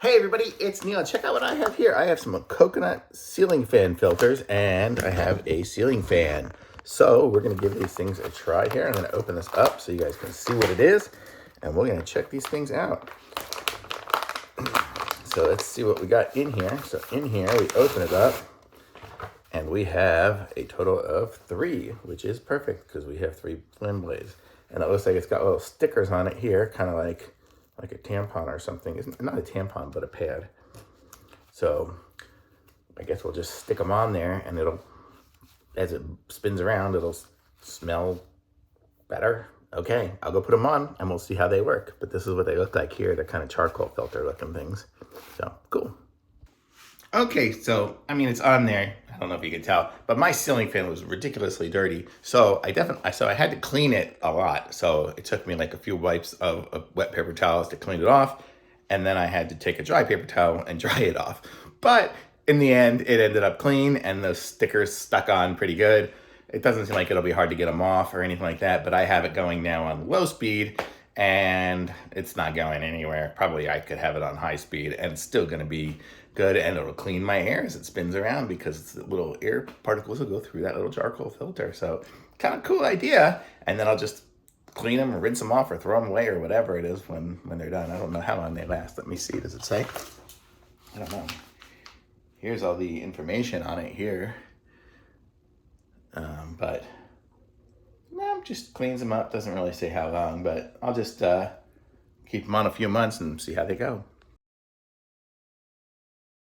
Hey everybody, it's Neil. Check out what I have here. I have some coconut ceiling fan filters and I have a ceiling fan. So we're gonna give these things a try here. I'm gonna open this up so you guys can see what it is and we're gonna check these things out. So let's see what we got in here. So in here, we open it up and we have a total of 3, which is perfect because we have 3 flame blades. And it looks like it's got little stickers on it here, kind of like a tampon or something. It's not a tampon, but a pad. So I guess we'll just stick them on there and it'll, as it spins around, it'll smell better. Okay, I'll go put them on and we'll see how they work. But this is what they look like here. They're kind of charcoal filter looking things. So cool. Okay, so, I mean, it's on there. I don't know if you can tell, but my ceiling fan was ridiculously dirty. So I had to clean it a lot. So it took me like a few wipes of wet paper towels to clean it off. And then I had to take a dry paper towel and dry it off. But in the end, it ended up clean and the stickers stuck on pretty good. It doesn't seem like it'll be hard to get them off or anything like that, but I have it going now on low speed and it's not going anywhere. Probably I could have it on high speed and it's still gonna be good and it'll clean my air as it spins around because the little air particles will go through that little charcoal filter. So kind of cool idea. And then I'll just clean them or rinse them off or throw them away or whatever it is when they're done. I don't know how long they last. Let me see, does it say? I don't know. Here's all the information on it here. But no, just cleans them up. Doesn't really say how long, but I'll just keep them on a few months and see how they go.